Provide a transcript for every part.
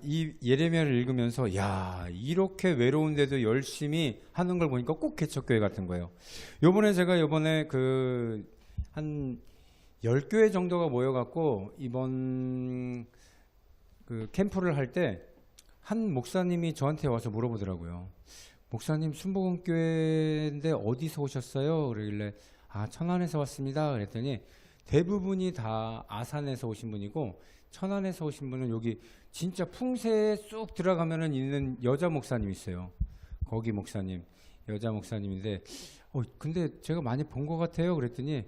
이 예레미야를 읽으면서 야, 이렇게 외로운데도 열심히 하는 걸 보니까 꼭 개척교회 같은 거예요. 요번에 한 10교회 정도가 모여갖고 이번 그 캠프를 할 때 한 목사님이 저한테 와서 물어보더라고요. 목사님, 순복음교회인데 어디서 오셨어요? 그러길래 천안에서 왔습니다. 그랬더니 대부분이 다 아산에서 오신 분이고, 천안에서 오신 분은 여기 진짜 풍세에 쑥 들어가면은 있는 여자 목사님 있어요. 거기 목사님, 여자 목사님인데, 근데 제가 많이 본 것 같아요. 그랬더니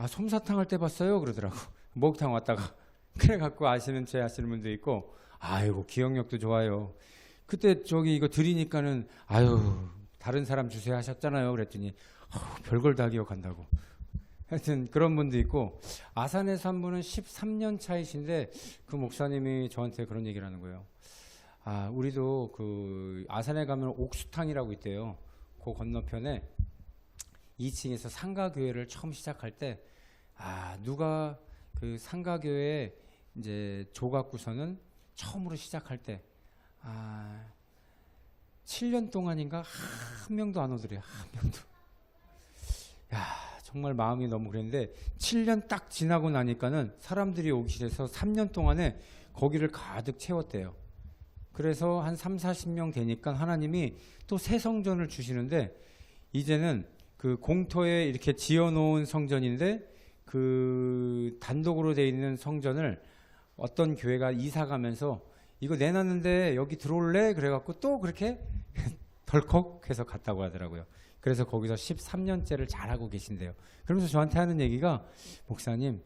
솜사탕 할 때 봤어요. 그러더라고. 목욕탕 왔다가. 그래갖고 아시는 분도 있고, 아이고 기억력도 좋아요. 그때 저기 이거 드리니까는 다른 사람 주세요 하셨잖아요. 그랬더니 별걸 다 기억한다고. 하여튼 그런 분도 있고, 아산에서 한 분은 13년 차이신데 그 목사님이 저한테 그런 얘기를 하는 거예요. 우리도 그 아산에 가면 옥수탕이라고 있대요. 그 건너편에 2층에서 상가교회를 처음 시작할 때 누가 그 상가교회 이제 조각구서는 처음으로 시작할 때 7년 동안인가 한 명도 안 오더래요. 한 명도. 야, 정말 마음이 너무 그랬는데 7년 딱 지나고 나니까는 사람들이 오기 싫어서 3년 동안에 거기를 가득 채웠대요. 그래서 한 3, 40명 되니까 하나님이 또 새 성전을 주시는데, 이제는 그 공터에 이렇게 지어놓은 성전인데 그 단독으로 돼 있는 성전을 어떤 교회가 이사 가면서 이거 내놨는데 여기 들어올래? 그래갖고 또 그렇게 덜컥 해서 갔다고 하더라고요. 그래서 거기서 13년째를 잘하고 계신대요. 그러면서 저한테 하는 얘기가, 목사님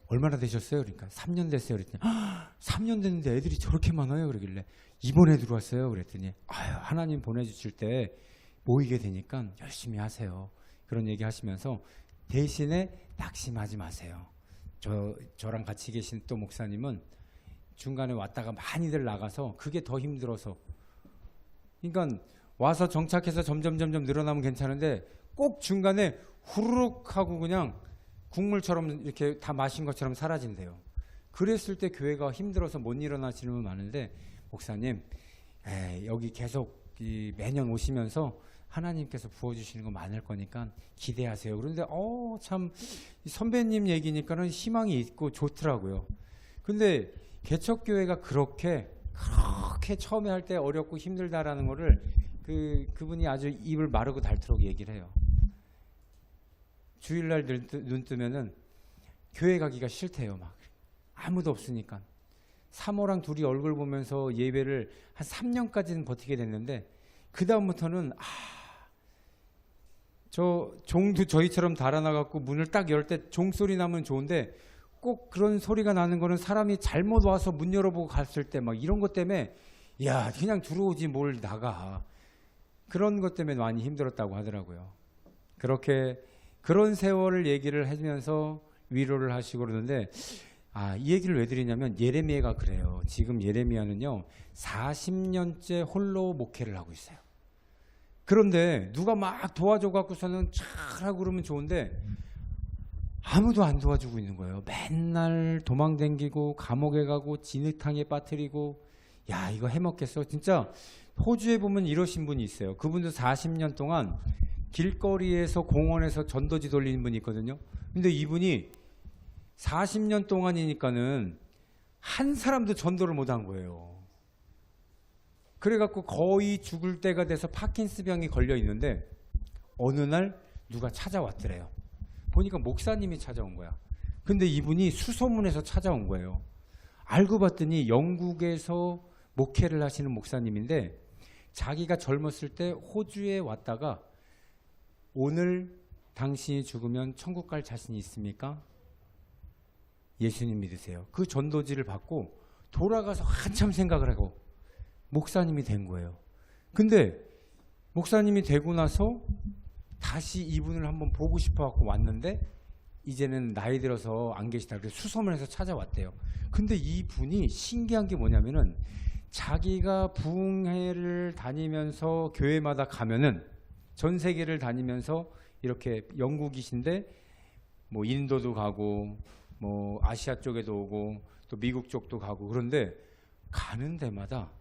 얼마나 되셨어요? 그러니까 3년 됐어요. 그랬더니 3년 됐는데 애들이 저렇게 많아요? 그러길래 이번에 들어왔어요. 그랬더니 하나님 보내주실 때 모이게 되니까 열심히 하세요. 그런 얘기 하시면서 대신에 낙심하지 마세요. 저랑 같이 계신 또 목사님은 중간에 왔다가 많이들 나가서 그게 더 힘들어서, 그러니까 와서 정착해서 점점 늘어나면 괜찮은데 꼭 중간에 후루룩 하고 그냥 국물처럼 이렇게 다 마신 것처럼 사라진대요. 그랬을 때 교회가 힘들어서 못 일어나시는 분 많은데, 목사님 여기 계속 매년 오시면서 하나님께서 부어주시는 거 많을 거니까 기대하세요. 그런데 참 선배님 얘기니까는 희망이 있고 좋더라고요. 근데 개척교회가 그렇게 처음에 할 때 어렵고 힘들다라는 거를 그분이 아주 입을 마르고 닳도록 얘기를 해요. 주일날 눈 뜨면은 교회 가기가 싫대요. 막 아무도 없으니까. 사모랑 둘이 얼굴 보면서 예배를 한 3년까지는 버티게 됐는데, 그 다음부터는 저 종도 저희처럼 달아나갖고 문을 딱 열 때 종소리 나면 좋은데, 꼭 그런 소리가 나는 거는 사람이 잘못 와서 문 열어보고 갔을 때 막 이런 것 때문에 그냥 들어오지 뭘 나가, 그런 것 때문에 많이 힘들었다고 하더라고요. 그런 세월을 얘기를 해주면서 위로를 하시고 그러는데, 이 얘기를 왜 드리냐면 예레미야가 그래요. 지금 예레미야는요 40년째 홀로 목회를 하고 있어요. 그런데 누가 막 도와줘 갖고서는 잘하고 그러면 좋은데 아무도 안 도와주고 있는 거예요. 맨날 도망댕기고 감옥에 가고 진흙탕에 빠뜨리고, 이거 해먹겠어. 진짜 호주에 보면 이러신 분이 있어요. 그분도 40년 동안 길거리에서 공원에서 전도지 돌리는 분이 있거든요. 근데 이분이 40년 동안이니까는 한 사람도 전도를 못 한 거예요. 그래갖고 거의 죽을 때가 돼서 파킨스병이 걸려 있는데 어느 날 누가 찾아왔더래요. 보니까 목사님이 찾아온 거야. 근데 이분이 수소문에서 찾아온 거예요. 알고 봤더니 영국에서 목회를 하시는 목사님인데, 자기가 젊었을 때 호주에 왔다가 오늘 당신이 죽으면 천국 갈 자신이 있습니까? 예수님 믿으세요. 그 전도지를 받고 돌아가서 한참 생각을 하고 목사님이 된 거예요. 근데 목사님이 되고 나서 다시 이분을 한번 보고 싶어 갖고 왔는데, 이제는 나이 들어서 안 계시다. 그래서 수소문에서 찾아왔대요. 근데 이분이 신기한 게 뭐냐면은, 자기가 부흥회를 다니면서 교회마다 가면은 전 세계를 다니면서 이렇게 영국이신데 뭐 인도도 가고 뭐 아시아 쪽에도 오고 또 미국 쪽도 가고, 그런데 가는 데마다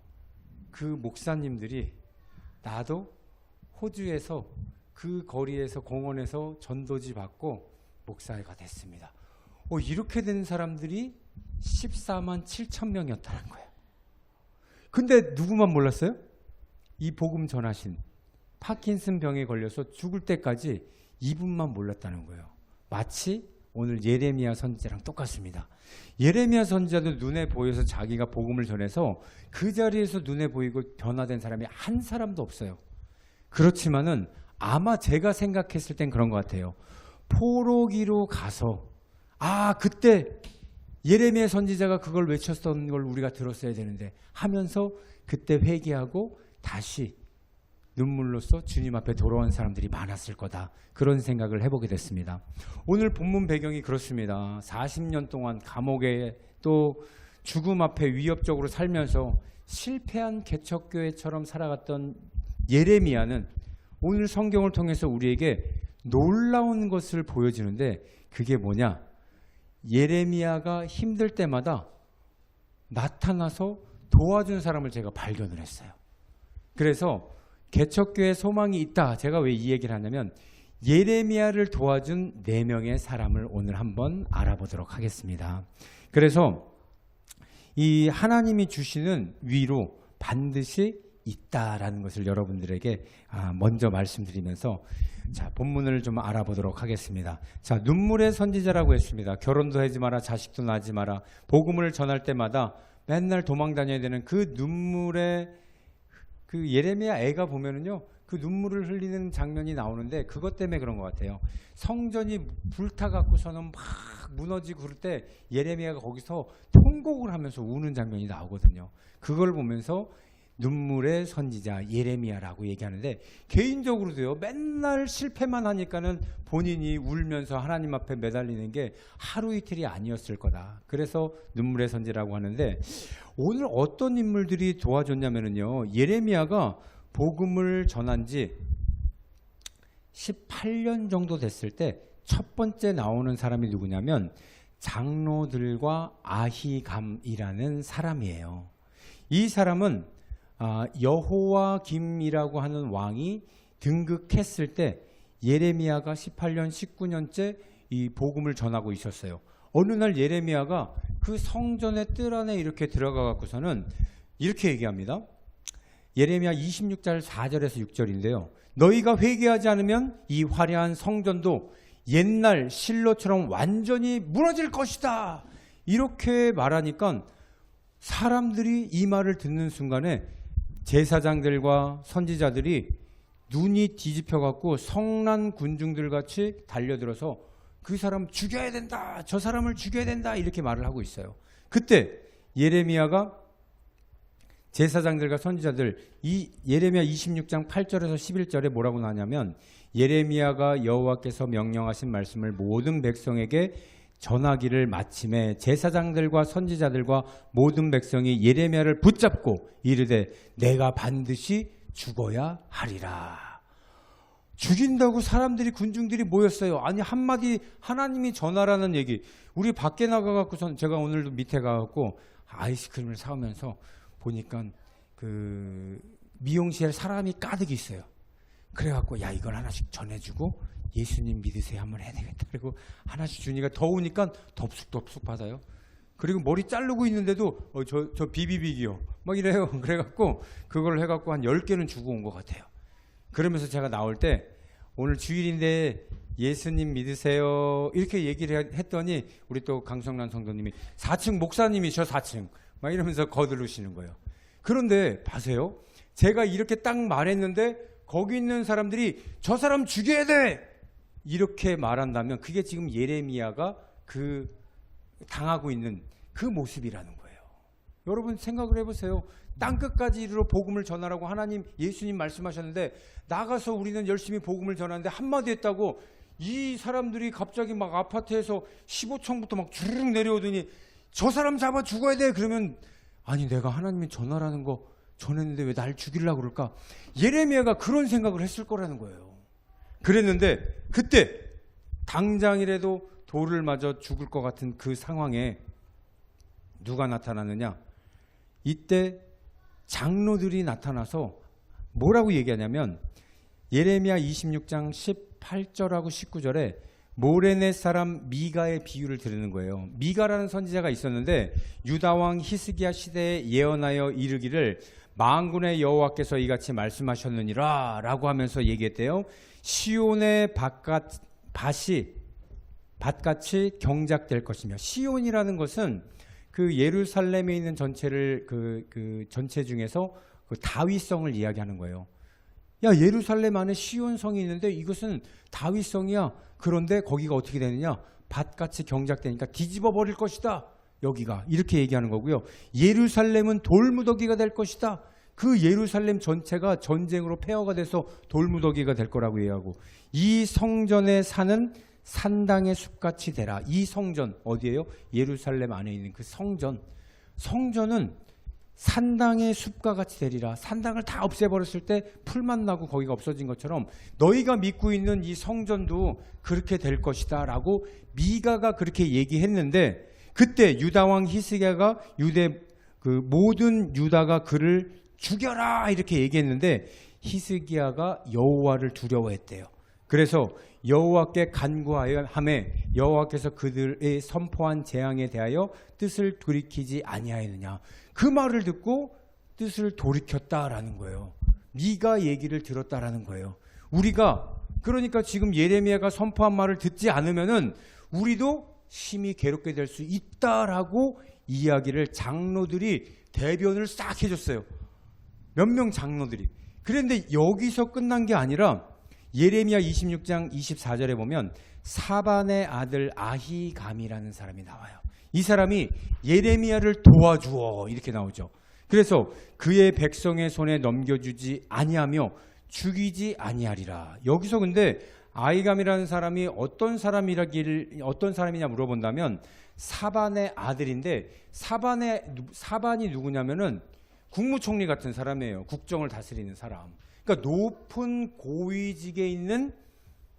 그 목사님들이 나도 호주에서 그 거리에서 공원에서 전도지 받고 목사가 됐습니다. 이렇게 된 사람들이 14만 7천 명이었다는 거예요. 근데 누구만 몰랐어요? 이 복음 전하신 파킨슨 병에 걸려서 죽을 때까지 이분만 몰랐다는 거예요. 마치 오늘 예레미야 선지자랑 똑같습니다. 예레미야 선지자도 눈에 보여서 자기가 복음을 전해서 그 자리에서 눈에 보이고 변화된 사람이 한 사람도 없어요. 그렇지만은 아마 제가 생각했을 땐 그런 것 같아요. 포로기로 가서 그때 예레미야 선지자가 그걸 외쳤던 걸 우리가 들었어야 되는데 하면서 그때 회개하고 다시 눈물로써 주님 앞에 돌아온 사람들이 많았을 거다. 그런 생각을 해보게 됐습니다. 오늘 본문 배경이 그렇습니다. 40년 동안 감옥에 또 죽음 앞에 위협적으로 살면서 실패한 개척교회처럼 살아갔던 예레미야는 오늘 성경을 통해서 우리에게 놀라운 것을 보여주는데 그게 뭐냐? 예레미야가 힘들 때마다 나타나서 도와준 사람을 제가 발견을 했어요. 그래서 개척교회 소망이 있다. 제가 왜 이 얘기를 하냐면 예레미야를 도와준 4명의 사람을 오늘 한번 알아보도록 하겠습니다. 그래서 이 하나님이 주시는 위로 반드시 있다라는 것을 여러분들에게 먼저 말씀드리면서 자, 본문을 좀 알아보도록 하겠습니다. 자, 눈물의 선지자라고 했습니다. 결혼도 하지 마라, 자식도 낳지 마라. 복음을 전할 때마다 맨날 도망 다녀야 되는 그 눈물의 그 예레미야 애가 보면은요, 그 눈물을 흘리는 장면이 나오는데 그것 때문에 그런 것 같아요. 성전이 불타갖고서는 막 무너지고 그럴 때 예레미야가 거기서 통곡을 하면서 우는 장면이 나오거든요. 그걸 보면서 눈물의 선지자 예레미야라고 얘기하는데 개인적으로도요, 맨날 실패만 하니까는 본인이 울면서 하나님 앞에 매달리는 게 하루 이틀이 아니었을 거다. 그래서 눈물의 선지라고 하는데 오늘 어떤 인물들이 도와줬냐면요, 예레미야가 복음을 전한 지 18년 정도 됐을 때 첫 번째 나오는 사람이 누구냐면 장로들과 아히감이라는 사람이에요. 이 사람은 여호와 김이라고 하는 왕이 등극했을 때 예레미야가 18년, 19년째 이 복음을 전하고 있었어요. 어느 날 예레미야가 그 성전의 뜰 안에 이렇게 들어가 갖고서는 이렇게 얘기합니다. 예레미야 26장 4절에서 6절인데요. 너희가 회개하지 않으면 이 화려한 성전도 옛날 실로처럼 완전히 무너질 것이다. 이렇게 말하니까 사람들이 이 말을 듣는 순간에 제사장들과 선지자들이 눈이 뒤집혀 갖고 성난 군중들 같이 달려들어서 그 사람 죽여야 된다, 저 사람을 죽여야 된다, 이렇게 말을 하고 있어요. 그때 예레미야가 제사장들과 선지자들, 이 예레미야 26장 8절에서 11절에 뭐라고 나냐면 예레미야가 여호와께서 명령하신 말씀을 모든 백성에게 전하기를 마침에 제사장들과 선지자들과 모든 백성이 예레미야를 붙잡고 이르되 내가 반드시 죽어야 하리라. 죽인다고 사람들이, 군중들이 모였어요. 아니, 한마디 하나님이 전하라는 얘기. 우리 밖에 나가갖고선 제가 오늘도 밑에 가갖고 아이스크림을 사오면서 보니까 그 미용실에 사람이 가득 있어요. 그래갖고 야, 이걸 하나씩 전해주고 예수님 믿으세요 한번 해야 되겠다. 그리고 하나씩 주니까 더우니까 덥숙덥숙 받아요. 그리고 머리 자르고 있는데도 저 비비빅이요 막 이래요. 그래갖고 그걸 해갖고 한 10개는 주고 온 것 같아요. 그러면서 제가 나올 때 오늘 주일인데 예수님 믿으세요 이렇게 얘기를 했더니 우리 또 강성란 성도님이 4층 목사님이셔 4층 막 이러면서 거들으시는 거예요. 그런데 봐세요. 제가 이렇게 딱 말했는데 거기 있는 사람들이 저 사람 죽여야 돼 이렇게 말한다면 그게 지금 예레미야가 그 당하고 있는 그 모습이라는 거예요. 여러분 생각을 해보세요. 땅끝까지 이르러 복음을 전하라고 하나님, 예수님 말씀하셨는데 나가서 우리는 열심히 복음을 전하는데 한마디 했다고 이 사람들이 갑자기 막 아파트에서 15층부터 막 주르륵 내려오더니 저 사람 잡아 죽어야 돼. 그러면 아니, 내가 하나님이 전하라는 거 전했는데 왜 날 죽이려고 그럴까? 예레미야가 그런 생각을 했을 거라는 거예요. 그랬는데 그때 당장이라도 돌을 맞아 죽을 것 같은 그 상황에 누가 나타나느냐? 이때 장로들이 나타나서 뭐라고 얘기하냐면 예레미야 26장 18절하고 19절에 모레넷 사람 미가의 비유를 들으는 거예요. 미가라는 선지자가 있었는데 유다 왕 히스기야 시대에 예언하여 이르기를 만군의 여호와께서 이같이 말씀하셨느니라 라고 하면서 얘기했대요. 시온의 밭같이 경작될 것이며, 시온이라는 것은 그 예루살렘에 있는 전체를 그 전체 중에서 그 다윗성을 이야기하는 거예요. 야, 예루살렘 안에 시온성이 있는데 이것은 다윗성이야. 그런데 거기가 어떻게 되느냐? 밭같이 경작되니까 뒤집어 버릴 것이다. 여기가 이렇게 얘기하는 거고요. 예루살렘은 돌무더기가 될 것이다. 그 예루살렘 전체가 전쟁으로 폐허가 돼서 돌무더기가 될 거라고 얘기하고, 이 성전의 산은 산당의 숲같이 되라. 이 성전 어디예요? 예루살렘 안에 있는 그 성전은 산당의 숲과 같이 되리라. 산당을 다 없애버렸을 때 풀만 나고 거기가 없어진 것처럼 너희가 믿고 있는 이 성전도 그렇게 될 것이다 라고 미가가 그렇게 얘기했는데, 그때 유다왕 히스기야가 모든 유다가 그를 죽여라 이렇게 얘기했는데 히스기야가 여호와를 두려워했대요. 그래서 여호와께 간구하며 여호와께서 그들의 선포한 재앙에 대하여 뜻을 돌이키지 아니하였느냐. 그 말을 듣고 뜻을 돌이켰다라는 거예요. 미가 얘기를 들었다라는 거예요. 우리가 그러니까 지금 예레미야가 선포한 말을 듣지 않으면은 우리도 심히 괴롭게 될 수 있다라고 이야기를 장로들이 대변을 싹 해줬어요. 몇 명 장로들이. 그런데 여기서 끝난 게 아니라 예레미야 26장 24절에 보면 사반의 아들 아히감이라는 사람이 나와요. 이 사람이 예레미야를 도와주어 이렇게 나오죠. 그래서 그의 백성의 손에 넘겨주지 아니하며 죽이지 아니하리라. 여기서 근데 아히감이라는 사람이 어떤 사람이냐 물어본다면 사반의 아들인데, 사반이 누구냐면은 국무총리 같은 사람이에요. 국정을 다스리는 사람. 그러니까 높은 고위직에 있는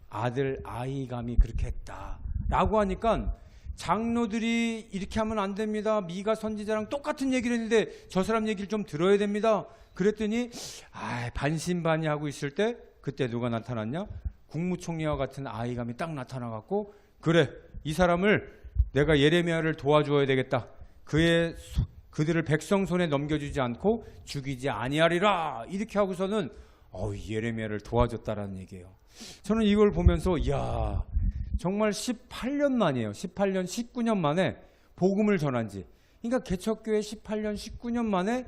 아들 아히감이 그렇게 했다라고 하니까 장로들이 이렇게 하면 안 됩니다. 미가 선지자랑 똑같은 얘기를 했는데 저 사람 얘기를 좀 들어야 됩니다. 그랬더니 반신반의하고 있을 때 그때 누가 나타났냐? 국무총리와 같은 아히감이 딱 나타나갖고, 그래, 이 사람을 내가 예레미야를 도와줘야 되겠다. 그들을 백성 손에 넘겨주지 않고 죽이지 아니하리라. 이렇게 하고서는 예레미야를 도와줬다라는 얘기예요. 저는 이걸 보면서 이야, 정말 18년 만이에요. 18년, 19년 만에 복음을 전한 지. 그러니까 개척교회 18년, 19년 만에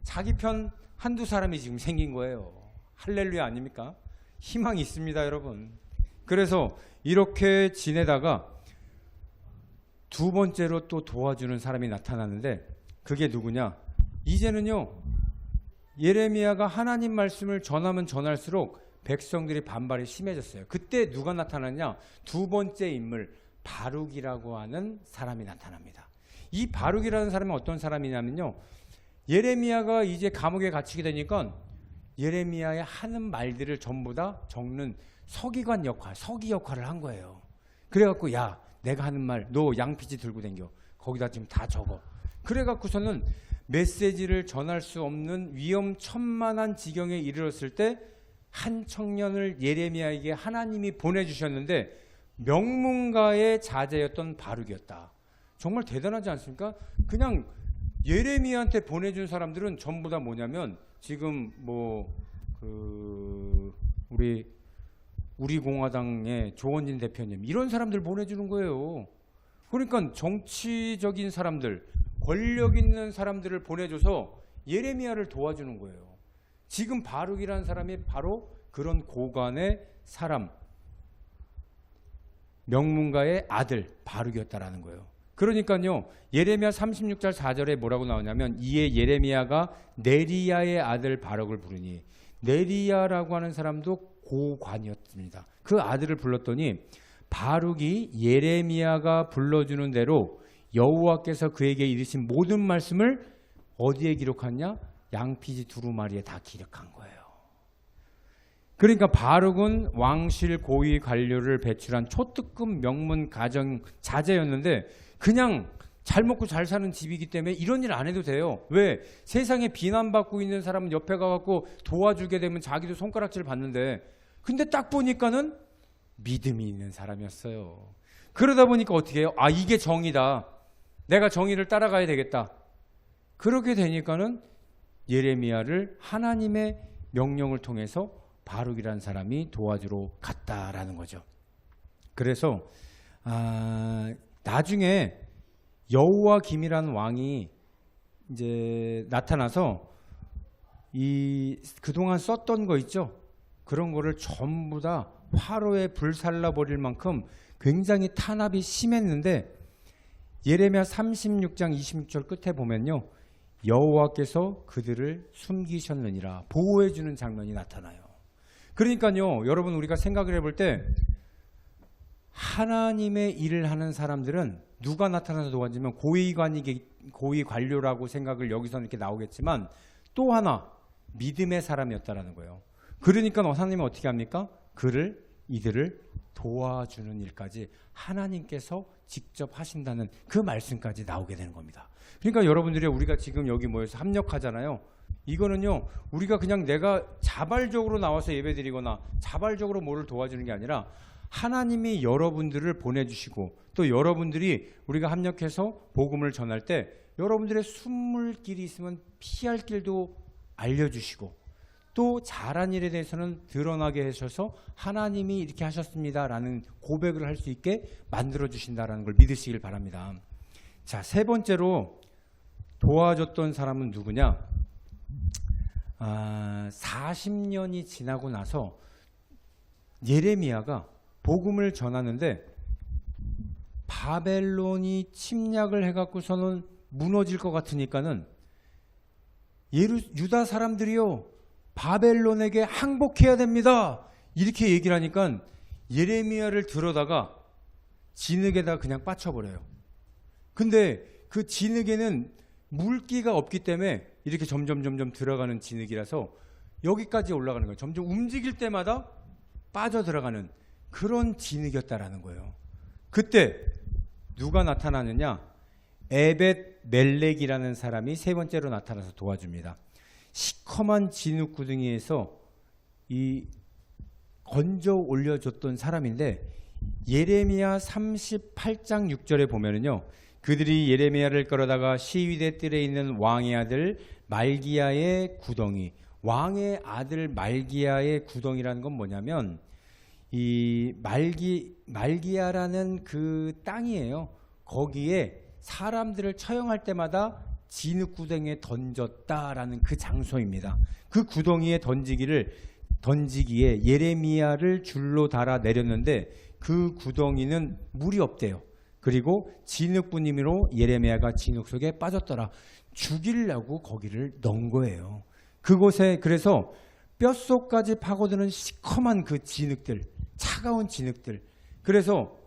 자기 편 한두 사람이 지금 생긴 거예요. 할렐루야 아닙니까? 희망이 있습니다, 여러분. 그래서 이렇게 지내다가 두 번째로 또 도와주는 사람이 나타났는데, 그게 누구냐? 이제는요, 예레미야가 하나님 말씀을 전하면 전할수록 백성들이 반발이 심해졌어요. 그때 누가 나타났냐? 두 번째 인물 바룩이라고 하는 사람이 나타납니다. 이 바룩이라는 사람은 어떤 사람이냐면요, 예레미야가 이제 감옥에 갇히게 되니까 예레미야의 하는 말들을 전부 다 적는 서기관 역할, 서기 역할을 한 거예요. 그래갖고 야, 내가 하는 말 너 양피지 들고 다녀. 거기다 지금 다 적어. 그래갖고서는 메시지를 전할 수 없는 위험천만한 지경에 이르렀을 때 한 청년을 예레미야에게 하나님이 보내주셨는데 명문가의 자제였던 바룩이었다. 정말 대단하지 않습니까? 그냥 예레미야한테 보내준 사람들은 전부 다 뭐냐면 지금 우리 공화당의 조원진 대표님 이런 사람들 보내주는 거예요. 그러니까 정치적인 사람들, 권력 있는 사람들을 보내줘서 예레미야를 도와주는 거예요. 지금 바룩이라는 사람이 바로 그런 고관의 사람, 명문가의 아들 바룩이었다라는 거예요. 그러니까요, 예레미야 36절 4절에 뭐라고 나오냐면 이에 예레미야가 네리야의 아들 바룩을 부르니, 네리야라고 하는 사람도 고관이었습니다. 그 아들을 불렀더니 바룩이 예레미야가 불러주는 대로 여호와께서 그에게 이르신 모든 말씀을 어디에 기록하냐? 양피지 두루마리에 다 기록한 거예요. 그러니까 바룩은 왕실 고위 관료를 배출한 초특급 명문 가정 자제였는데 그냥 잘 먹고 잘 사는 집이기 때문에 이런 일 안 해도 돼요. 왜? 세상에 비난받고 있는 사람은 옆에 가갖고 도와주게 되면 자기도 손가락질 받는데, 근데 딱 보니까는 믿음이 있는 사람이었어요. 그러다 보니까 어떻게 해요? 아, 이게 정의다. 내가 정의를 따라가야 되겠다. 그렇게 되니까는 예레미야를 하나님의 명령을 통해서 바룩이라는 사람이 도와주러 갔다라는 거죠. 그래서 나중에 여호와김이라는 왕이 이제 나타나서 이 그동안 썼던 거 있죠? 그런 거를 전부 다 화로에 불살라 버릴 만큼 굉장히 탄압이 심했는데, 예레미야 36장 26절 끝에 보면요, 여호와께서 그들을 숨기셨느니라, 보호해 주는 장면이 나타나요. 그러니까요, 여러분, 우리가 생각을 해볼 때 하나님의 일을 하는 사람들은 누가 나타나서 도와주면 고위 관료라고 생각을 여기서는 이렇게 나오겠지만, 또 하나 믿음의 사람이었다라는 거예요. 그러니까 하나님은 어떻게 합니까? 이들을 도와주는 일까지 하나님께서 직접 하신다는 그 말씀까지 나오게 되는 겁니다. 그러니까 여러분들이, 우리가 지금 여기 모여서 합력하잖아요. 이거는요, 우리가 그냥 내가 자발적으로 나와서 예배드리거나 자발적으로 뭐를 도와주는 게 아니라 하나님이 여러분들을 보내주시고, 또 여러분들이 우리가 합력해서 복음을 전할 때 여러분들의 숨물길이 있으면 피할 길도 알려주시고, 또 잘한 일에 대해서는 드러나게 하셔서 하나님이 이렇게 하셨습니다라는 고백을 할 수 있게 만들어주신다라는 걸 믿으시길 바랍니다. 자, 세 번째로 도와줬던 사람은 누구냐? 40년이 지나고 나서 예레미야가 복음을 전하는데 바벨론이 침략을 해갖고서는 무너질 것 같으니까는 유다 사람들이요, 바벨론에게 항복해야 됩니다, 이렇게 얘기를 하니까 예레미야를 들어다가 진흙에다 그냥 빠쳐버려요. 근데 그 진흙에는 물기가 없기 때문에 이렇게 점점 들어가는 진흙이라서 여기까지 올라가는 거예요. 점점 움직일 때마다 빠져 들어가는 그런 진흙이었다라는 거예요. 그때 누가 나타나느냐? 에벳 멜렉이라는 사람이 세 번째로 나타나서 도와줍니다. 시커먼 진흙 구덩이에서 이 건져 올려줬던 사람인데, 예레미야 38장 6절에 보면은요, 그들이 예레미야를 끌어다가 시위대 뜰에 있는 왕의 아들 말기야의 구덩이, 왕의 아들 말기야의 구덩이라는 건 뭐냐면 이 말기야라는 그 땅이에요. 거기에 사람들을 처형할 때마다 진흙 구덩이에 던졌다라는 그 장소입니다. 그 구덩이에 던지기에 예레미야를 줄로 달아 내렸는데 그 구덩이는 물이 없대요. 그리고 진흙뿐이므로 예레미야가 진흙 속에 빠졌더라. 죽이려고 거기를 넣은 거예요. 그곳에 그래서 뼛속까지 파고드는 시커먼 그 진흙들, 차가운 진흙들. 그래서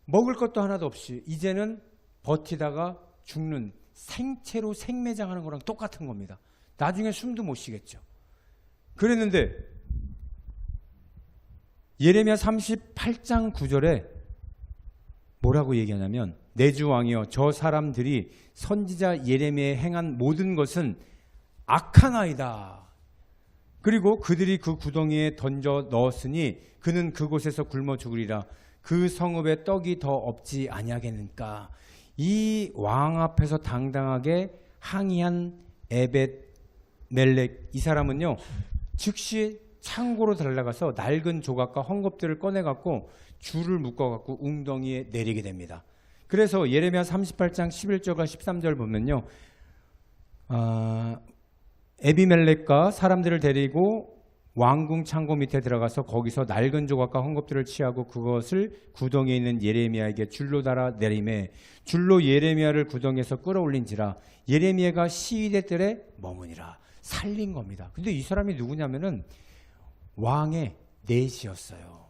먹을 것도 하나도 없이 이제는 버티다가 죽는, 생채로 생매장하는 거랑 똑같은 겁니다. 나중에 숨도 못 쉬겠죠. 그랬는데 예레미야 38장 9절에 뭐라고 얘기하냐면, 내 주 왕이여, 저 사람들이 선지자 예레미야에 행한 모든 것은 악한 아이다. 그리고 그들이 그 구덩이에 던져 넣었으니 그는 그곳에서 굶어 죽으리라. 그 성읍에 떡이 더 없지 아니하겠는가. 이 왕 앞에서 당당하게 항의한 에벳 멜렉, 이 사람은요, 즉시 창고로 달려가서 낡은 조각과 헝겊들을 꺼내갖고 줄을 묶어갖고 웅덩이에 내리게 됩니다. 그래서 예레미야 38장 11절과 13절 보면요, 에비멜렉과 사람들을 데리고 왕궁 창고 밑에 들어가서 거기서 낡은 조각과 헝겊들을 취하고 그것을 구덩이에 있는 예레미야에게 줄로 달아 내리매 줄로 예레미야를 구덩이에서 끌어올린지라 예레미야가 시위대 뜰에 머무니라. 살린 겁니다. 근데 이 사람이 누구냐면은 왕의 넷이었어요.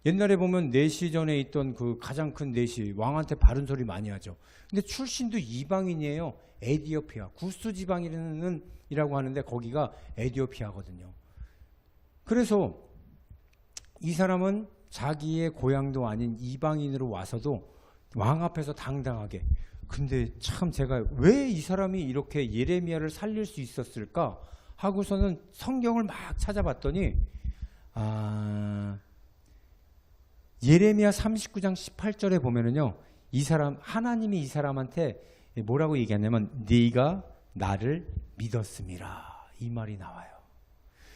옛날에 보면 내시 전에 있던 그 가장 큰 내시, 왕한테 바른 소리 많이 하죠. 근데 출신도 이방인이에요. 에디오피아, 구스 지방이라고 하는데 거기가 에디오피아거든요. 그래서 이 사람은 자기의 고향도 아닌 이방인으로 와서도 왕 앞에서 당당하게. 근데 참 제가 왜 이 사람이 이렇게 예레미야를 살릴 수 있었을까 하고서는 성경을 막 찾아봤더니 예레미야 39장 18절에 보면은요, 이 사람, 하나님이 이 사람한테 뭐라고 얘기하냐면 네가 나를 믿었음이라, 이 말이 나와요.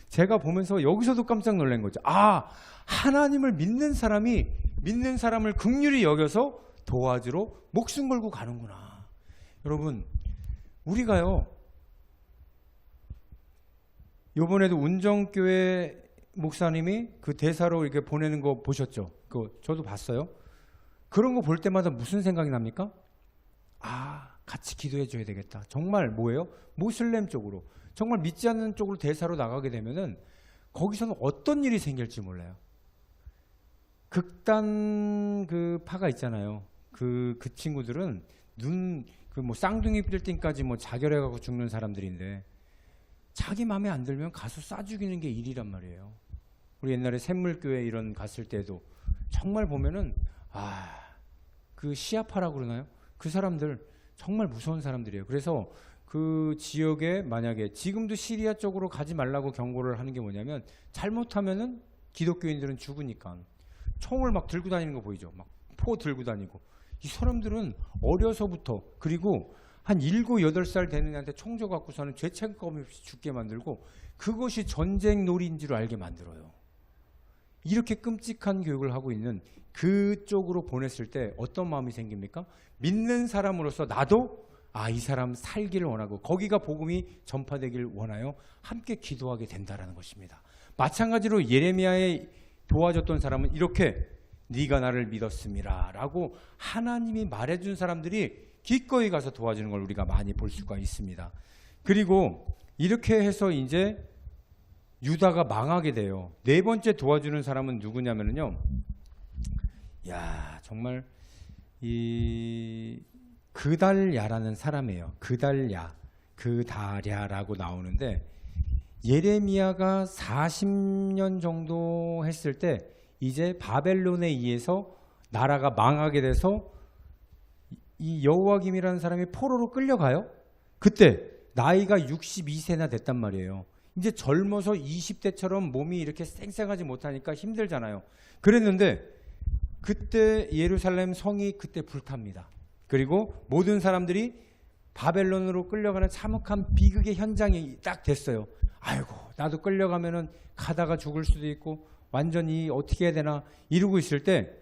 제가 보면서 여기서도 깜짝 놀란 거죠. 하나님을 믿는 사람을 긍휼히 여겨서 도와주러 목숨 걸고 가는구나. 여러분, 우리가요, 요번에도 운정교회 목사님이 그 대사로 이렇게 보내는 거 보셨죠? 그거 저도 봤어요. 그런 거 볼 때마다 무슨 생각이 납니까? 같이 기도해 줘야 되겠다. 정말 뭐예요? 모슬렘 쪽으로, 정말 믿지 않는 쪽으로 대사로 나가게 되면은 거기서는 어떤 일이 생길지 몰라요. 극단 그 파가 있잖아요. 그 친구들은 쌍둥이 빌딩까지 자결해가고 죽는 사람들인데, 자기 마음에 안 들면 가서 쏴 죽이는 게 일이란 말이에요. 우리 옛날에 샘물교회 이런 갔을 때도 정말 보면은 그 시아파라고 그러나요? 그 사람들 정말 무서운 사람들이에요. 그래서 그 지역에 만약에 지금도 시리아 쪽으로 가지 말라고 경고를 하는 게 뭐냐면, 잘못하면은 기독교인들은 죽으니까 총을 막 들고 다니는 거 보이죠? 막 포 들고 다니고. 이 사람들은 어려서부터, 그리고 한 7, 8살 되는 애한테 총 줘갖고서는 죄책감 없이 죽게 만들고, 그것이 전쟁 놀이인 줄 알게 만들어요. 이렇게 끔찍한 교육을 하고 있는 그쪽으로 보냈을 때 어떤 마음이 생깁니까? 믿는 사람으로서 나도 이 사람 살기를 원하고 거기가 복음이 전파되기를 원하여 함께 기도하게 된다라는 것입니다. 마찬가지로 예레미야에 도와줬던 사람은 이렇게 네가 나를 믿었음이라 라고 하나님이 말해준 사람들이 기꺼이 가서 도와주는 걸 우리가 많이 볼 수가 있습니다. 그리고 이렇게 해서 이제 유다가 망하게 돼요. 네 번째 도와주는 사람은 누구냐면요, 정말 이 그달야라는 사람이에요. 그달야라고 나오는데, 예레미야가 40년 정도 했을 때 이제 바벨론에 의해서 나라가 망하게 돼서 이 여호와김이라는 사람이 포로로 끌려가요. 그때 나이가 62세나 됐단 말이에요. 이제 젊어서 20대처럼 몸이 이렇게 쌩쌩하지 못하니까 힘들잖아요. 그랬는데 그때 예루살렘 성이 그때 불탑니다. 그리고 모든 사람들이 바벨론으로 끌려가는 참혹한 비극의 현장이 딱 됐어요. 아이고, 나도 끌려가면은 가다가 죽을 수도 있고 완전히 어떻게 해야 되나 이러고 있을 때,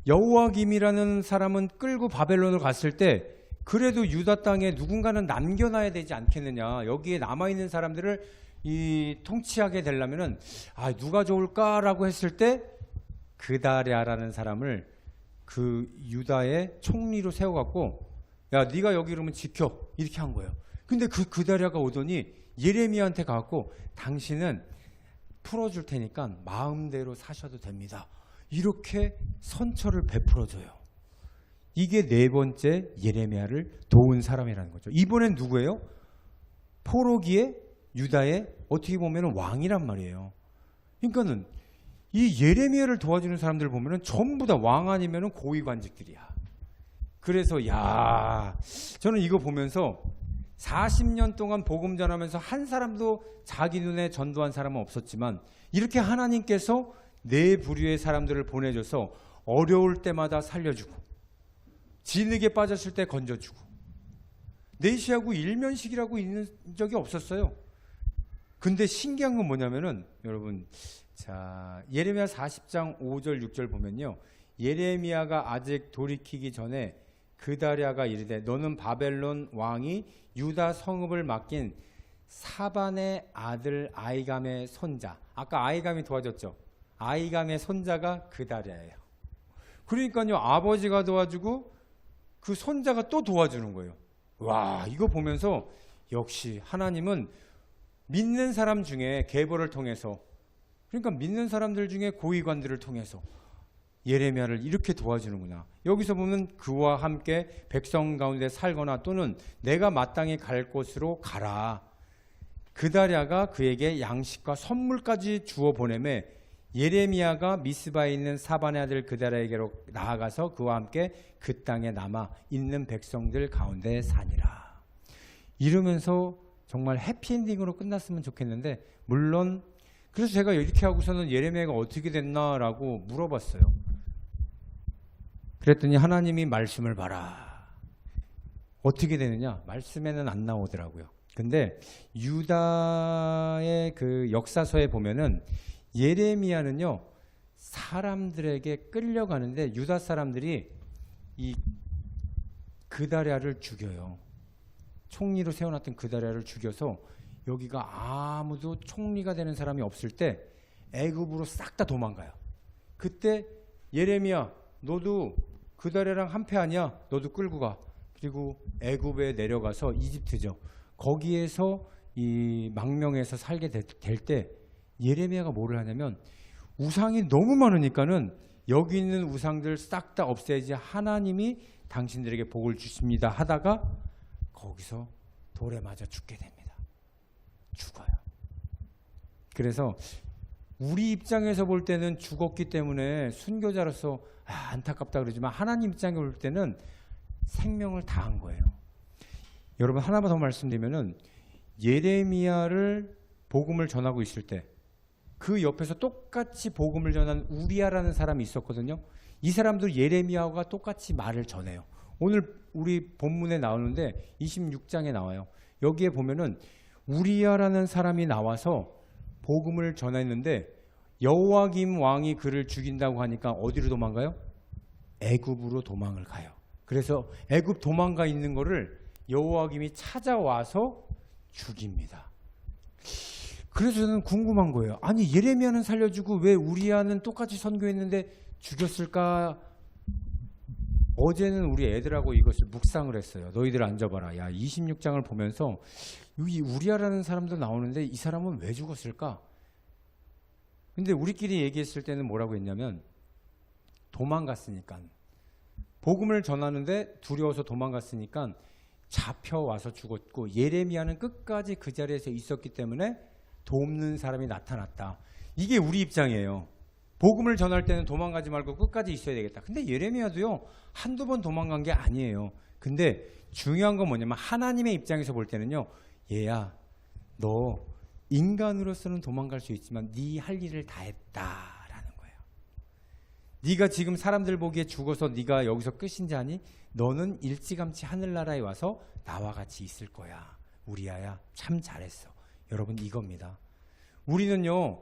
여호와김이라는 사람은 끌고 바벨론을 갔을 때 그래도 유다 땅에 누군가는 남겨놔야 되지 않겠느냐. 여기에 남아있는 사람들을 통치하게 되려면은 누가 좋을까라고 했을 때 그다랴라는 사람을 그 유다의 총리로 세워갖고, 야, 네가 여기 그러면 지켜, 이렇게 한 거예요. 근데 그다랴가 오더니 예레미야한테 가갖고 당신은 풀어줄 테니까 마음대로 사셔도 됩니다, 이렇게 선처를 베풀어줘요. 이게 네 번째 예레미야를 도운 사람이라는 거죠. 이번엔 누구예요? 포로기에 유다의 어떻게 보면 왕이란 말이에요. 그러니까는 이 예레미야를 도와주는 사람들 보면은 전부 다 왕 아니면은 고위관직들이야. 그래서 저는 이거 보면서 40년 동안 복음 전하면서 한 사람도 자기 눈에 전도한 사람은 없었지만, 이렇게 하나님께서 네 부류의 사람들을 보내줘서 어려울 때마다 살려주고, 진흙에 빠졌을 때 건져주고, 내시하고 일면식이라고 있는 적이 없었어요. 근데 신기한 건 뭐냐면은, 여러분, 예레미야 40장 5절 6절 보면요, 예레미야가 아직 돌이키기 전에 그다랴가 이르되 너는 바벨론 왕이 유다 성읍을 맡긴 사반의 아들 아이감의 손자, 아까 아이감이 도와줬죠. 아이감의 손자가 그다랴예요. 그러니까요, 아버지가 도와주고 그 손자가 또 도와주는 거예요. 와, 이거 보면서 역시 하나님은 믿는 사람 중에 계보를 통해서, 그러니까 믿는 사람들 중에 고위관들을 통해서 예레미야를 이렇게 도와주는구나. 여기서 보면 그와 함께 백성 가운데 살거나 또는 내가 마땅히 갈 곳으로 가라. 그다랴가 그에게 양식과 선물까지 주어 보내매 예레미야가 미스바에 있는 사반의 아들 그다랴에게로 나아가서 그와 함께 그 땅에 남아 있는 백성들 가운데 사니라. 이러면서 정말 해피엔딩으로 끝났으면 좋겠는데, 물론 그래서 제가 이렇게 하고서는 예레미야가 어떻게 됐나라고 물어봤어요. 그랬더니 하나님이 말씀을 봐라. 어떻게 되느냐? 말씀에는 안 나오더라고요. 근데 유다의 그 역사서에 보면은 예레미야는요, 사람들에게 끌려가는데 유다 사람들이 이 그다랴를 죽여요. 총리로 세워놨던 그다랴를 죽여서 여기가 아무도 총리가 되는 사람이 없을 때 애굽으로 싹 다 도망가요. 그때 예레미야, 너도 그다랴랑 한패 아니야? 너도 끌고 가. 그리고 애굽에 내려가서 이집트죠. 거기에서 이 망명해서 살게 될 때 예레미야가 뭐를 하냐면, 우상이 너무 많으니까는 여기 있는 우상들 싹 다 없애야지 하나님이 당신들에게 복을 주십니다 하다가 거기서 돌에 맞아 죽게 됩니다. 죽어요. 그래서 우리 입장에서 볼 때는 죽었기 때문에 순교자로서 안타깝다 그러지만 하나님 입장에 볼 때는 생명을 다한 거예요. 여러분, 하나만 더 말씀드리면은 예레미야를 복음을 전하고 있을 때 그 옆에서 똑같이 복음을 전한 우리야라는 사람이 있었거든요. 이 사람도 예레미야와 똑같이 말을 전해요. 오늘 우리 본문에 나오는데 26장에 나와요. 여기에 보면은 우리야라는 사람이 나와서 복음을 전했는데 여호와김 왕이 그를 죽인다고 하니까 어디로 도망가요? 애굽으로 도망을 가요. 그래서 애굽 도망가 있는 거를 여호와김이 찾아와서 죽입니다. 그래서 저는 궁금한 거예요. 아니, 예레미야는 살려주고 왜 우리야는 똑같이 선교했는데 죽였을까? 어제는 우리 애들하고 이것을 묵상을 했어요. 너희들 앉아봐라. 야, 26장을 보면서 여기 우리야라는 사람도 나오는데 이 사람은 왜 죽었을까? 근데 우리끼리 얘기했을 때는 뭐라고 했냐면, 도망갔으니까, 복음을 전하는데 두려워서 도망갔으니까 잡혀와서 죽었고, 예레미야는 끝까지 그 자리에서 있었기 때문에 돕는 사람이 나타났다. 이게 우리 입장이에요. 복음을 전할 때는 도망가지 말고 끝까지 있어야 되겠다. 근데 예레미야도요, 한두 번 도망간 게 아니에요. 근데 중요한 건 뭐냐면 하나님의 입장에서 볼 때는요, 얘야, 너 인간으로서는 도망갈 수 있지만 네 할 일을 다 했다라는 거예요. 네가 지금 사람들 보기에 죽어서 네가 여기서 끝인지 아니? 너는 일찌감치 하늘나라에 와서 나와 같이 있을 거야. 우리야야, 참 잘했어. 여러분, 이겁니다. 우리는요,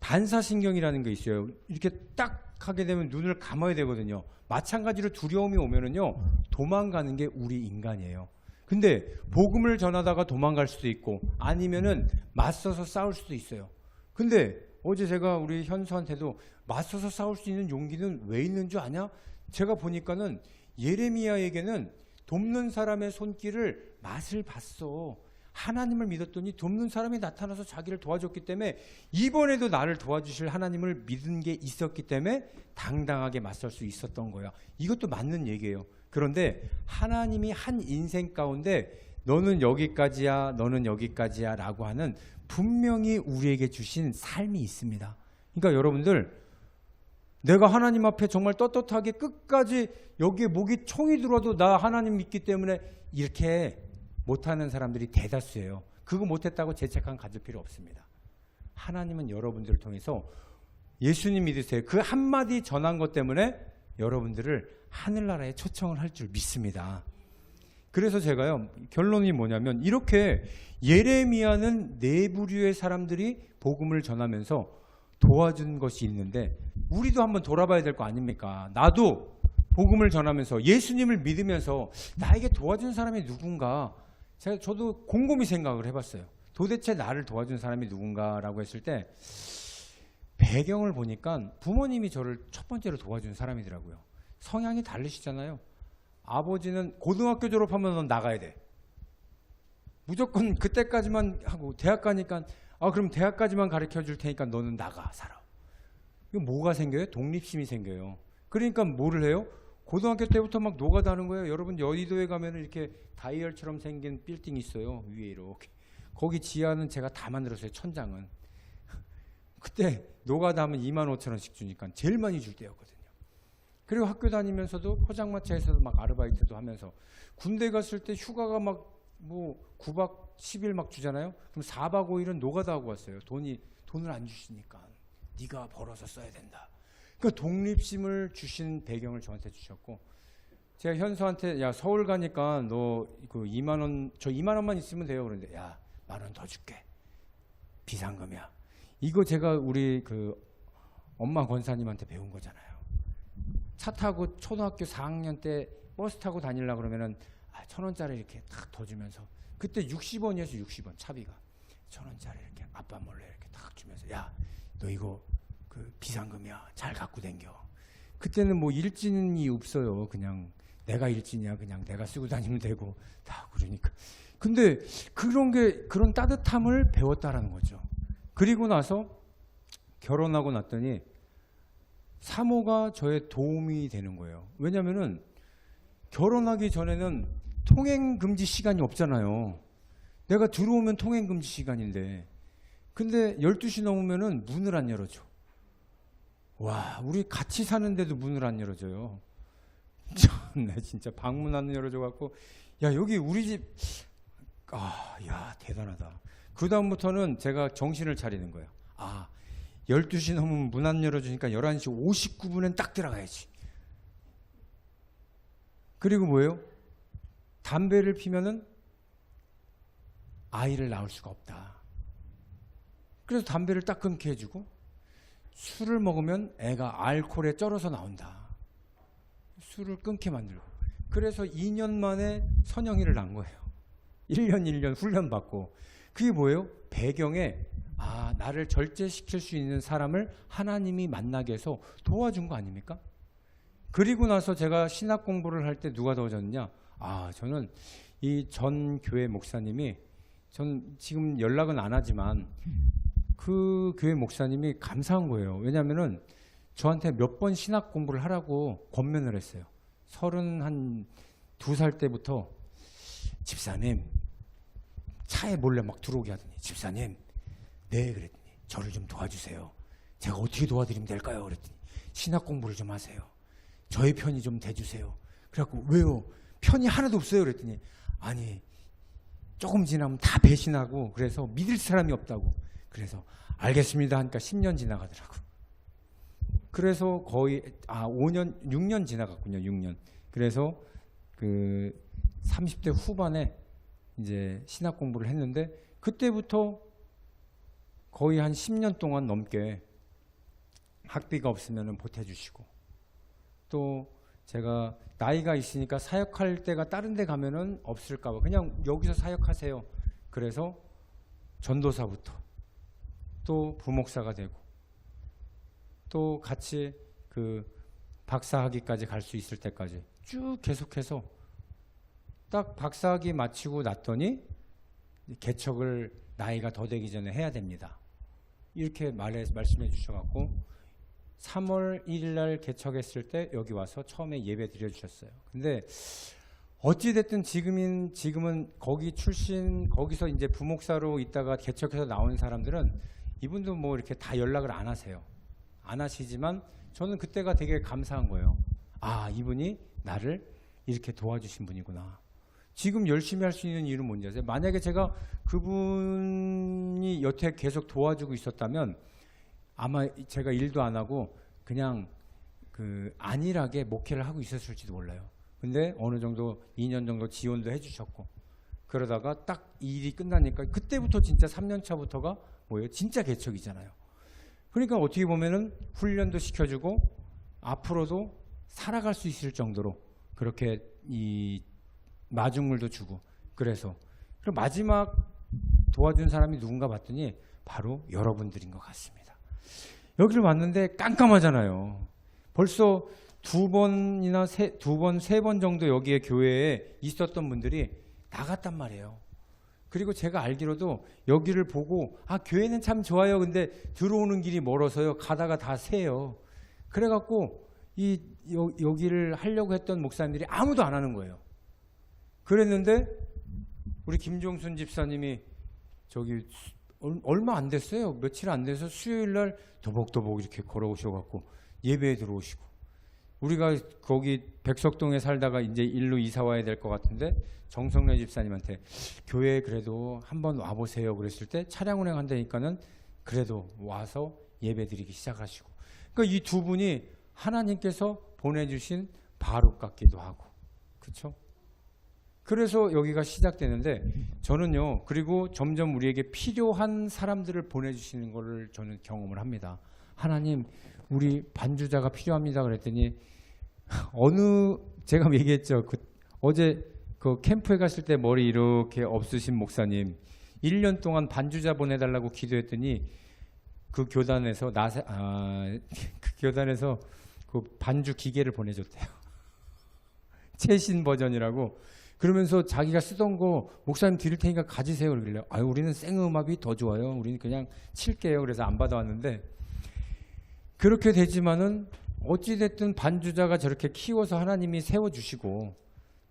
반사신경이라는 게 있어요. 이렇게 딱 하게 되면 눈을 감아야 되거든요. 마찬가지로 두려움이 오면은요, 도망가는 게 우리 인간이에요. 근데 복음을 전하다가 도망갈 수도 있고 아니면은 맞서서 싸울 수도 있어요. 근데 어제 제가 우리 현수한테도 맞서서 싸울 수 있는 용기는 왜 있는 줄 아냐? 제가 보니까는 예레미야에게는 돕는 사람의 손길을 맛을 봤어. 하나님을 믿었더니 돕는 사람이 나타나서 자기를 도와줬기 때문에 이번에도 나를 도와주실 하나님을 믿은 게 있었기 때문에 당당하게 맞설 수 있었던 거야. 이것도 맞는 얘기예요. 그런데 하나님이 한 인생 가운데 너는 여기까지야, 너는 여기까지야 라고 하는 분명히 우리에게 주신 삶이 있습니다. 그러니까 여러분들, 내가 하나님 앞에 정말 떳떳하게 끝까지 여기에 목이 총이 들어도 나 하나님 믿기 때문에 이렇게 못하는 사람들이 대다수예요. 그거 못했다고 죄책감 가질 필요 없습니다. 하나님은 여러분들을 통해서 예수님 믿으세요. 그 한마디 전한 것 때문에 여러분들을 하늘나라에 초청을 할 줄 믿습니다. 그래서 제가요, 결론이 뭐냐면 이렇게 예레미야는 네 부류의 사람들이 복음을 전하면서 도와준 것이 있는데 우리도 한번 돌아봐야 될 거 아닙니까? 나도 복음을 전하면서 예수님을 믿으면서 나에게 도와준 사람이 누군가, 저도 곰곰이 생각을 해봤어요. 도대체 나를 도와준 사람이 누군가라고 했을 때 배경을 보니까 부모님이 저를 첫 번째로 도와준 사람이더라고요. 성향이 다르시잖아요. 아버지는 고등학교 졸업하면 넌 나가야 돼. 무조건 그때까지만 하고 대학 가니까 그럼 대학까지만 가르쳐 줄 테니까 너는 나가 살아. 이거 뭐가 생겨요? 독립심이 생겨요. 그러니까 뭐를 해요? 고등학교 때부터 막 노가다는 거예요. 여러분 여의도에 가면 이렇게 다이얼처럼 생긴 빌딩이 있어요. 위에 이렇게. 거기 지하는 제가 다 만들었어요. 천장은. 그때 노가다 하면 25,000원씩 주니까 제일 많이 줄 때였거든요. 그리고 학교 다니면서도 포장마차에서도 막 아르바이트도 하면서, 군대 갔을 때 휴가가 막 뭐 9박 10일 막 주잖아요. 그럼 4박 5일은 노가다 하고 왔어요. 돈을 안 주시니까 네가 벌어서 써야 된다. 그러니까 독립심을 주신 배경을 저한테 주셨고, 제가 현수한테 야 서울 가니까 너 그 2만 원, 저 2만 원만 있으면 돼요. 그런데 야 10,000원 더 줄게. 비상금이야. 이거 제가 우리 그 엄마 권사님한테 배운 거잖아요. 차 타고 초등학교 4학년 때 버스 타고 다니려고 그러면은 1,000원짜리 이렇게 탁 더 주면서, 그때 60원이었어. 60원 차비가 1,000원짜리 이렇게 아빠 몰래 이렇게 탁 주면서 야 너 이거 그 비상금이야. 잘 갖고 댕겨. 그때는 뭐 일진이 없어요. 그냥 내가 일진이야. 그냥 내가 쓰고 다니면 되고 다 그러니까. 근데 그런 따뜻함을 배웠다라는 거죠. 그리고 나서 결혼하고 났더니 사모가 저의 도움이 되는 거예요. 왜냐면은 결혼하기 전에는 통행금지 시간이 없잖아요. 내가 들어오면 통행금지 시간인데, 근데 12시 넘으면은 문을 안 열어줘. 와, 우리 같이 사는데도 문을 안 열어줘요. 참나 진짜 방문 안 열어줘갖고, 야 여기 우리 집, 야 대단하다. 그 다음부터는 제가 정신을 차리는 거예요. 12시 넘으면 문 안 열어주니까 11시 59분엔 딱 들어가야지. 그리고 뭐예요? 담배를 피면은 아이를 낳을 수가 없다. 그래서 담배를 딱 끊게 해주고, 술을 먹으면 애가 알코올에 쩔어서 나온다. 술을 끊게 만들고. 그래서 2년 만에 선영이를 낳은 거예요. 1년 훈련 받고. 그게 뭐예요? 배경에 나를 절제시킬 수 있는 사람을 하나님이 만나게 해서 도와준 거 아닙니까? 그리고 나서 제가 신학 공부를 할 때 누가 도와줬느냐? 저는 이 전 교회 목사님이, 전 지금 연락은 안 하지만 그 교회 목사님이 감사한 거예요. 왜냐면은 저한테 몇 번 신학 공부를 하라고 권면을 했어요. 32살 때부터 집사님, 차에 몰래 막 들어오게 하더니 집사님, 네 그랬더니 저를 좀 도와주세요. 제가 어떻게 도와드리면 될까요? 그랬더니 신학 공부를 좀 하세요. 저의 편이 좀 돼주세요. 그래갖고 왜요? 편이 하나도 없어요. 그랬더니 아니 조금 지나면 다 배신하고 그래서 믿을 사람이 없다고. 그래서 알겠습니다 하니까 10년 지나가더라고. 그래서 거의 6년 지나갔군요. 6년. 그래서 그 30대 후반에 이제 신학 공부를 했는데, 그때부터 거의 한 10년 동안 넘게 학비가 없으면 보태주시고, 또 제가 나이가 있으니까 사역할 때가 다른 데 가면은 없을까 봐 그냥 여기서 사역하세요. 그래서 전도사부터 또 부목사가 되고, 또 같이 그 박사학위까지 갈 수 있을 때까지 쭉 계속해서 딱 박사학위 마치고 났더니 개척을 나이가 더 되기 전에 해야 됩니다. 이렇게 말씀해 주셔갖고 3월 1일 날 개척했을 때 여기 와서 처음에 예배 드려주셨어요. 근데 어찌됐든 지금은 거기 출신, 거기서 이제 부목사로 있다가 개척해서 나온 사람들은 이분도 뭐 이렇게 다 연락을 안 하세요. 안 하시지만 저는 그때가 되게 감사한 거예요. 이분이 나를 이렇게 도와주신 분이구나. 지금 열심히 할 수 있는 이유는 뭔지 아세요? 만약에 제가 그분이 여태 계속 도와주고 있었다면 아마 제가 일도 안 하고 그냥 그 안일하게 목회를 하고 있었을지도 몰라요. 근데 어느 정도 2년 정도 지원도 해주셨고, 그러다가 딱 일이 끝나니까 그때부터 진짜 3년 차부터가 뭐예요? 진짜 개척이잖아요. 그러니까 어떻게 보면은 훈련도 시켜주고 앞으로도 살아갈 수 있을 정도로 그렇게 이 마중물도 주고, 그래서 그리고 마지막 도와준 사람이 누군가 봤더니 바로 여러분들인 것 같습니다. 여기를 왔는데 깜깜하잖아요. 벌써 두 번, 세 번 정도 여기에 교회에 있었던 분들이 나갔단 말이에요. 그리고 제가 알기로도 여기를 보고 교회는 참 좋아요. 근데 들어오는 길이 멀어서요. 가다가 다 새요. 그래갖고 여기를 하려고 했던 목사님들이 아무도 안 하는 거예요. 그랬는데 우리 김종순 집사님이 저기 얼마 안 됐어요. 며칠 안 돼서 수요일 날 도복도복 이렇게 걸어오셔갖고 예배에 들어오시고, 우리가 거기 백석동에 살다가 이제 일로 이사 와야 될 것 같은데 정성래 집사님한테 교회에 그래도 한번 와보세요 그랬을 때 차량 운행한다니까는 그래도 와서 예배 드리기 시작하시고, 그러니까 이 두 분이 하나님께서 보내주신 바룩 같기도 하고, 그렇죠? 그래서 여기가 시작되는데, 저는요, 그리고 점점 우리에게 필요한 사람들을 보내주시는 것을 저는 경험을 합니다. 하나님, 우리 반주자가 필요합니다 그랬더니 제가 얘기했죠. 어제 그 캠프에 갔을 때 머리 이렇게 없으신 목사님 1년 동안 반주자 보내달라고 기도했더니 그 교단에서 그 반주 기계를 보내줬대요. 최신 버전이라고. 그러면서 자기가 쓰던 거 목사님 드릴 테니까 가지세요 그러길래, 아유 우리는 생음악이 더 좋아요. 우리는 그냥 칠게요. 그래서 안 받아왔는데, 그렇게 되지만은 어찌됐든 반주자가 저렇게 키워서 하나님이 세워주시고,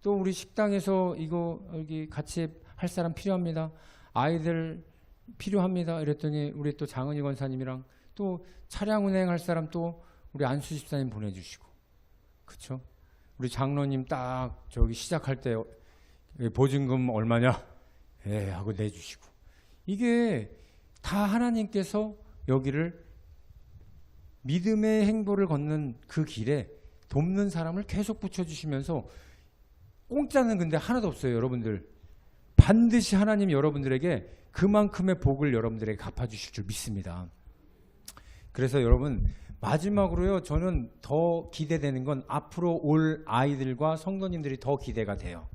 또 우리 식당에서 이거 여기 같이 할 사람 필요합니다. 아이들 필요합니다. 이랬더니 우리 또 장은희 권사님이랑 또 차량 운행할 사람 또 우리 안수 집사님 보내주시고, 그쵸? 우리 장로님 딱 저기 시작할 때 보증금 얼마냐? 예, 하고 내주시고. 이게 다 하나님께서 여기를 믿음의 행보를 걷는 그 길에 돕는 사람을 계속 붙여주시면서, 공짜는 근데 하나도 없어요. 여러분들 반드시 하나님 여러분들에게 그만큼의 복을 여러분들에게 갚아주실 줄 믿습니다. 그래서 여러분 마지막으로요, 저는 더 기대되는 건 앞으로 올 아이들과 성도님들이 더 기대가 돼요.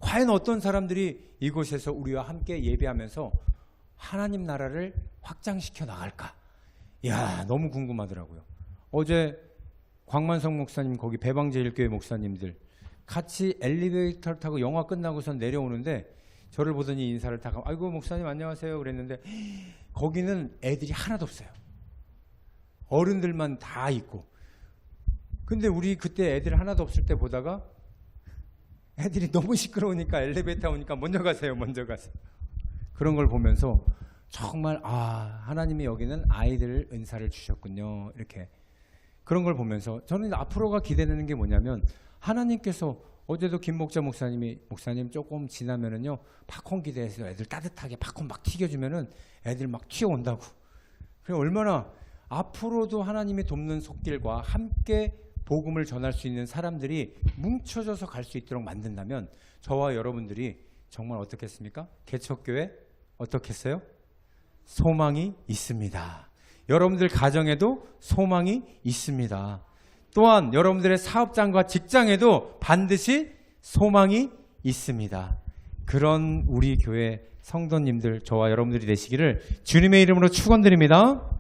과연 어떤 사람들이 이곳에서 우리와 함께 예배하면서 하나님 나라를 확장시켜 나갈까? 이야, 너무 궁금하더라고요. 어제 광만성 목사님, 거기 배방제일교회 목사님들 같이 엘리베이터를 타고 영화 끝나고선 내려오는데 저를 보더니 인사를 다 하고, 아이고 목사님 안녕하세요 그랬는데, 거기는 애들이 하나도 없어요. 어른들만 다 있고. 근데 우리 그때 애들 하나도 없을 때 보다가 애들이 너무 시끄러우니까 엘리베이터 오니까 먼저 가세요. 그런 걸 보면서 정말 하나님이 여기는 아이들 은사를 주셨군요. 이렇게 그런 걸 보면서 저는 앞으로가 기대되는 게 뭐냐면, 하나님께서 어제도 김 목사님 조금 지나면은요 팝콘 기대해서 애들 따뜻하게 팝콘 막 튀겨주면은 애들 막 튀어온다고. 그래 얼마나 앞으로도 하나님이 돕는 손길과 함께 복음을 전할 수 있는 사람들이 뭉쳐져서 갈 수 있도록 만든다면, 저와 여러분들이 정말 어떻겠습니까? 개척교회 어떻겠어요? 소망이 있습니다. 여러분들 가정에도 소망이 있습니다. 또한 여러분들의 사업장과 직장에도 반드시 소망이 있습니다. 그런 우리 교회 성도님들, 저와 여러분들이 되시기를 주님의 이름으로 축원드립니다.